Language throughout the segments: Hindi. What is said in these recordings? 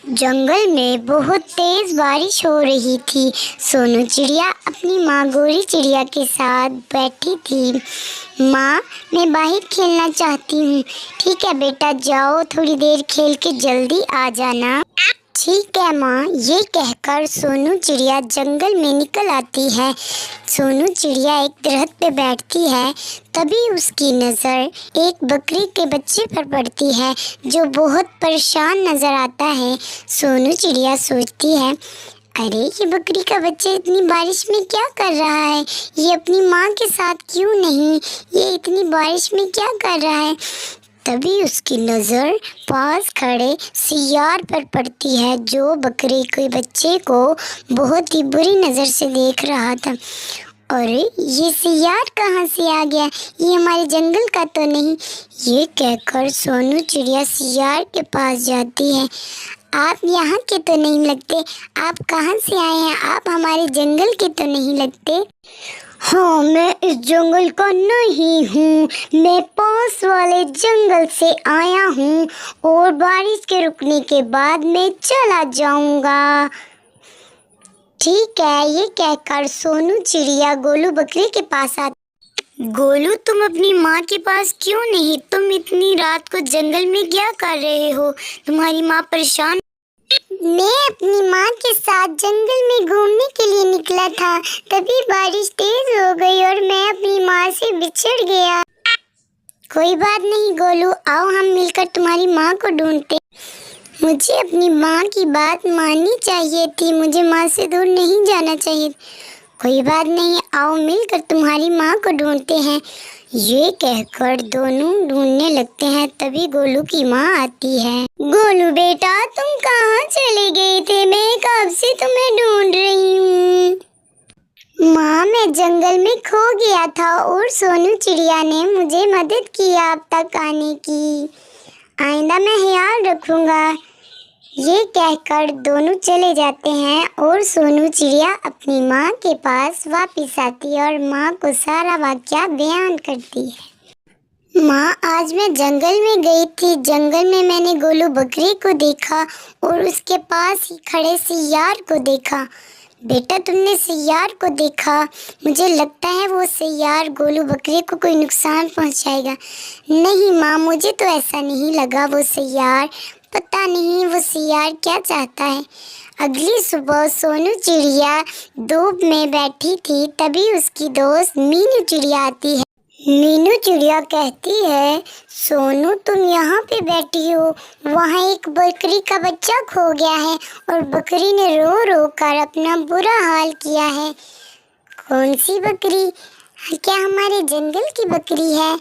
जंगल में बहुत तेज बारिश हो रही थी। सोनू चिड़िया अपनी माँ गोरी चिड़िया के साथ बैठी थी। माँ, मैं बाहर खेलना चाहती हूँ। ठीक है बेटा, जाओ, थोड़ी देर खेल के जल्दी आ जाना। ठीक है माँ, ये कहकर सोनू चिड़िया जंगल में निकल आती है। सोनू चिड़िया एक दरख्त पे बैठती है। तभी उसकी नज़र एक बकरी के बच्चे पर पड़ती है जो बहुत परेशान नज़र आता है। सोनू चिड़िया सोचती है, अरे ये बकरी का बच्चा इतनी बारिश में क्या कर रहा है? ये अपनी माँ के साथ क्यों नहीं? ये इतनी बारिश में क्या कर रहा है? तभी उसकी नज़र पास खड़े सियार पर पड़ती है जो बकरी के बच्चे को बहुत ही बुरी नज़र से देख रहा था। अरे ये सियार कहाँ से आ गया? ये हमारे जंगल का तो नहीं। ये कहकर सोनू चिड़िया सियार के पास जाती है। आप यहाँ के तो नहीं लगते। आप कहाँ से आए हैं? आप हमारे जंगल के तो नहीं लगते। हाँ, मैं इस जंगल का नहीं हूँ। मैं पास वाले जंगल से आया हूँ और बारिश के रुकने के बाद मैं चला जाऊँगा। ठीक है, ये कहकर सोनू चिड़िया गोलू बकरी के पास आती। गोलू, तुम अपनी माँ के पास क्यों नहीं? तुम इतनी रात को जंगल में क्या कर रहे हो? तुम्हारी माँ परेशान। मैं अपनी माँ के साथ जंगल में घूमने के लिए निकला था। तभी बारिश तेज हो गई और मैं अपनी माँ से बिछड़ गया। कोई बात नहीं गोलू, आओ हम मिलकर तुम्हारी माँ को ढूंढते। मुझे अपनी माँ की बात माननी चाहिए थी। मुझे माँ से दूर नहीं जाना चाहिए। कोई बात नहीं, आओ मिलकर तुम्हारी माँ को ढूंढते हैं। ये कहकर दोनों ढूंढने लगते हैं। तभी गोलू की माँ आती है। गोलू बेटा, तुम कहाँ चले गए थे? मैं कब से तुम्हें ढूंढ रही हूँ। माँ, मैं जंगल में खो गया था और सोनू चिड़िया ने मुझे मदद की आप तक आने की। आइंदा मैं ख्याल रखूँगा। ये कहकर दोनों चले जाते हैं और सोनू चिड़िया अपनी माँ के पास वापस आती है और माँ को सारा वाक़या बयान करती है। माँ, आज मैं जंगल में गई थी। जंगल में मैंने गोलू बकरी को देखा और उसके पास ही खड़े सियार को देखा। बेटा, तुमने सियार को देखा? मुझे लगता है वो सियार गोलू बकरी को कोई नुकसान पहुंचाएगा। नहीं माँ, मुझे तो ऐसा नहीं लगा। वो सियार, पता नहीं वो सियार क्या चाहता है। अगली सुबह सोनू चिड़िया धूप में बैठी थी। तभी उसकी दोस्त मीनू चिड़िया आती है। मीनू चिड़िया कहती है, सोनू तुम यहाँ पे बैठी हो। वहाँ एक बकरी का बच्चा खो गया है और बकरी ने रो रो कर अपना बुरा हाल किया है। कौन सी बकरी? क्या हमारे जंगल की बकरी है?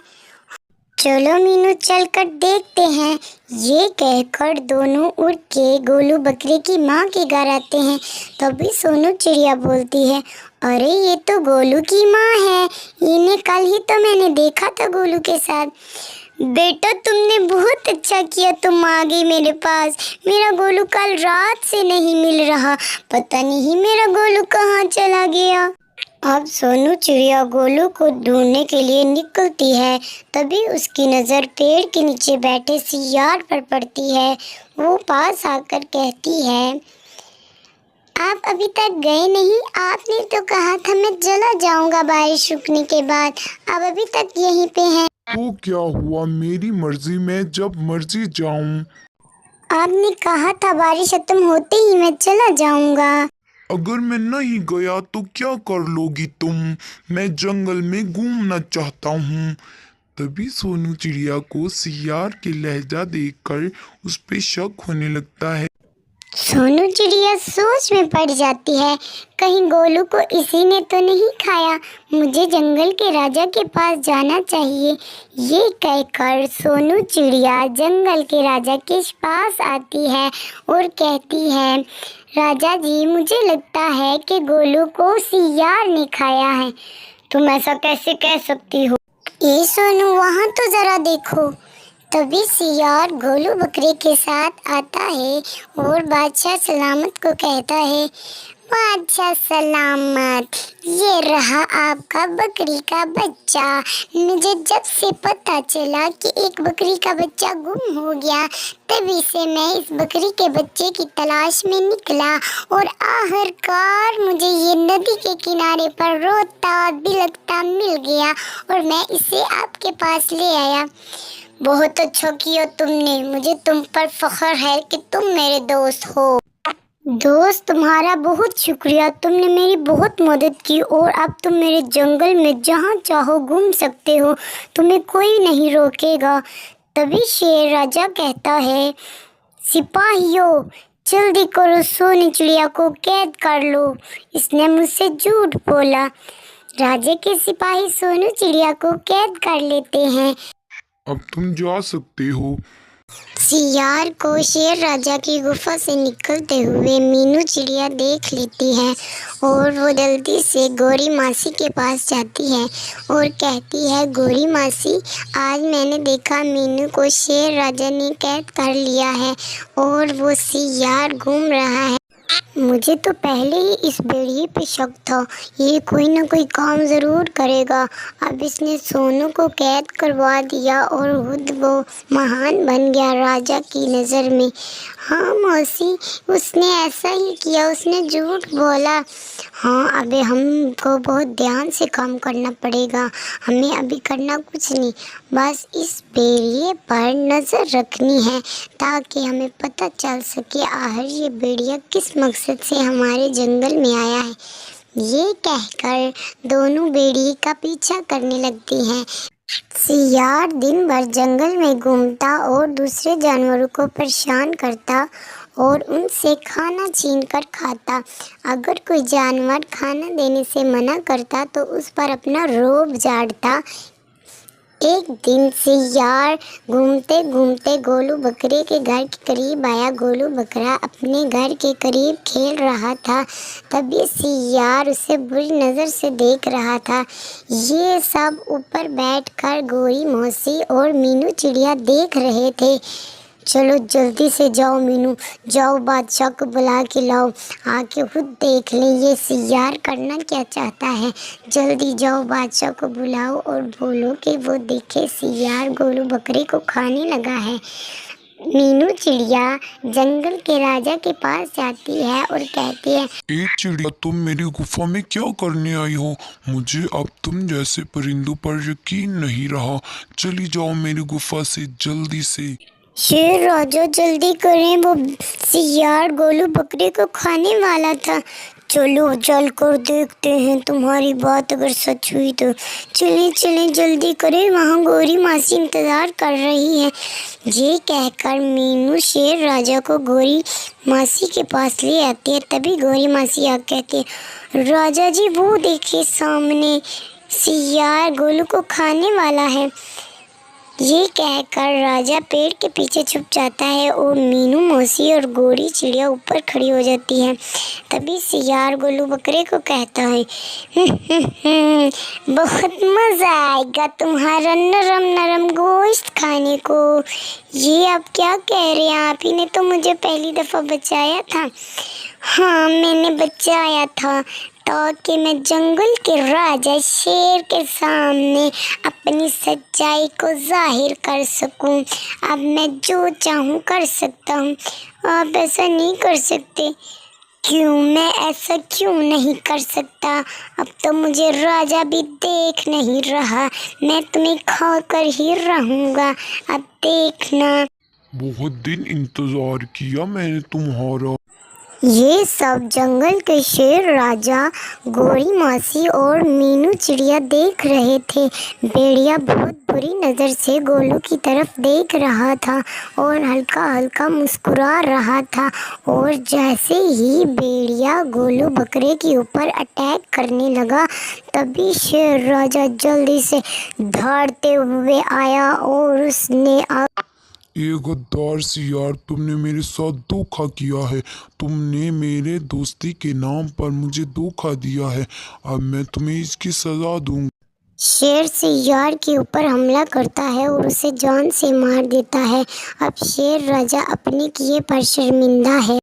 चलो मीनू, चलकर देखते हैं। ये कहकर दोनों उड़ के गोलू बकरी की माँ के घर आते हैं। तभी सोनू चिड़िया बोलती है, अरे ये तो गोलू की माँ है। इन्हें कल ही तो मैंने देखा था गोलू के साथ। बेटा, तुमने बहुत अच्छा किया, तुम आ गई मेरे पास। मेरा गोलू कल रात से नहीं मिल रहा। पता नहीं मेरा गोलू कहाँ चला गया। अब सोनू चिड़िया गोलू को ढूंढने के लिए निकलती है। तभी उसकी नज़र पेड़ के नीचे बैठे सियार पर पड़ती है। वो पास आकर कहती है, आप अभी तक गए नहीं? आपने तो कहा था मैं चला जाऊंगा बारिश रुकने के बाद। आप अभी तक यहीं पे हैं। तो क्या हुआ? मेरी मर्जी, मैं जब मर्जी जाऊं। आपने कहा था बारिश खत्म होते ही मैं चला जाऊंगा। अगर मैं नहीं गया तो क्या कर लोगी तुम? मैं जंगल में घूमना चाहता हूँ। तभी सोनू चिड़िया को सियार के लहजा देखकर उस पे शक होने लगता है। सोनू चिड़िया सोच में पड़ जाती है, कहीं गोलू को इसी ने तो नहीं खाया। मुझे जंगल के राजा के पास जाना चाहिए। ये कहकर सोनू चिड़िया जंगल के राजा के पास आती है और कहती है, राजा जी, मुझे लगता है कि गोलू को सियार ने खाया है। तुम ऐसा कैसे कह सकती हो? ये सोनू, वहाँ तो ज़रा देखो। तभी सियार गोलू बकरी के साथ आता है और बादशाह सलामत को कहता है, अच्छा सलामत, ये रहा आपका बकरी का बच्चा। मुझे जब से पता चला कि एक बकरी का बच्चा गुम हो गया, तभी से मैं इस बकरी के बच्चे की तलाश में निकला और आखिरकार मुझे ये नदी के किनारे पर रोता बिलखता मिल गया और मैं इसे आपके पास ले आया। बहुत अच्छा किया तुमने, मुझे तुम पर फख्र है कि तुम मेरे दोस्त हो। दोस्त, तुम्हारा बहुत शुक्रिया, तुमने मेरी बहुत मदद की और अब तुम मेरे जंगल में जहाँ चाहो घूम सकते हो, तुम्हें कोई नहीं रोकेगा। तभी शेर राजा कहता है, सिपाहियों जल्दी करो, सोनी चिड़िया को कैद कर लो, इसने मुझसे झूठ बोला। राजा के सिपाही सोनू चिड़िया को कैद कर लेते हैं। अब तुम जा सकते हो। सियार को शेर राजा की गुफा से निकलते हुए मीनू चिड़िया देख लेती है और वो जल्दी से गौरी मासी के पास जाती है और कहती है, गौरी मासी, आज मैंने देखा मीनू को शेर राजा ने कैद कर लिया है और वो सियार घूम रहा है। मुझे तो पहले ही इस भेड़िए पे शक था, ये कोई ना कोई काम ज़रूर करेगा। अब इसने सोनू को कैद करवा दिया और खुद वो महान बन गया राजा की नज़र में। हाँ मौसी, उसने ऐसा ही किया, उसने झूठ बोला। हाँ, अबे हमको बहुत ध्यान से काम करना पड़ेगा। हमें अभी करना कुछ नहीं, बस इस भेड़िए पर नज़र रखनी है ताकि हमें पता चल सके आखिर ये भेड़िया किस मकसद से हमारे जंगल में आया है। ये कहकर दोनों भेड़िए का पीछा करने लगती हैं। सियार दिन भर जंगल में घूमता और दूसरे जानवरों को परेशान करता और उनसे खाना छीन कर खाता। अगर कोई जानवर खाना देने से मना करता तो उस पर अपना रोब झाड़ता। एक दिन सियार घूमते घूमते गोलू बकरे के घर के करीब आया। गोलू बकरा अपने घर के करीब खेल रहा था, तभी सियार उसे बुरी नज़र से देख रहा था। ये सब ऊपर बैठकर गौरी मौसी और मीनू चिड़िया देख रहे थे। चलो जल्दी से जाओ मीनू, जाओ बादशाह को बुला के लाओ, आके खुद देख लें ये सियार करना क्या चाहता है। जल्दी जाओ बादशाह को बुलाओ और बोलो कि वो देखे सियार गोलू बकरे को खाने लगा है। मीनू चिड़िया जंगल के राजा के पास जाती है और कहती है, ए चिड़िया, तुम मेरी गुफा में क्या करने आई हो? मुझे अब तुम जैसे परिंदों पर यकीन नहीं रहा। चली जाओ मेरी गुफा से जल्दी से। शेर राजा जल्दी करें, वो सियार गोलू बकरे को खाने वाला था। चलो चल कर देखते हैं, तुम्हारी बात अगर सच हुई तो। चलें चलें जल्दी करें, वहाँ गौरी मासी इंतज़ार कर रही है। ये कहकर मीनू शेर राजा को गौरी मासी के पास ले आती है। तभी गौरी मासी आ कहती है, राजा जी वो देखिए सामने सियार गोलू को खाने वाला है। ये कहकर राजा पेड़ के पीछे छुप जाता है और मीनू मौसी और गौरी चिड़िया ऊपर खड़ी हो जाती है। तभी सियार गोलू बकरे को कहता है, बहुत मज़ा आएगा तुम्हारा नरम नरम गोश्त खाने को। ये आप क्या कह रहे हैं? आप ही ने तो मुझे पहली दफ़ा बचाया था। हाँ, मैंने बचाया था ताकि मैं जंगल के राजा शेर के सामने अपनी सच्चाई को जाहिर कर सकूं। अब मैं जो चाहूँ कर सकता हूँ, आप ऐसा नहीं कर सकते। क्यों? मैं ऐसा क्यों नहीं कर सकता? अब तो मुझे राजा भी देख नहीं रहा, मैं तुम्हें खाकर ही रहूँगा, अब देखना। बहुत दिन इंतजार किया मैंने तुम्हारा। ये सब जंगल के शेर राजा, गौरी मासी और मीनू चिड़िया देख रहे थे। भेड़िया बहुत बुरी नज़र से गोलू की तरफ देख रहा था और हल्का हल्का मुस्कुरा रहा था। और जैसे ही भेड़िया गोलू बकरे के ऊपर अटैक करने लगा, तभी शेर राजा जल्दी से दौड़ते हुए आया और उसने ये गद्दार सियार, तुमने मेरे साथ धोखा किया है। तुमने मेरे दोस्ती के नाम पर मुझे धोखा दिया है। अब मैं तुम्हें इसकी सज़ा दूंगा। शेर सियार के ऊपर हमला करता है और उसे जान से मार देता है। अब शेर राजा अपने किए पर शर्मिंदा है।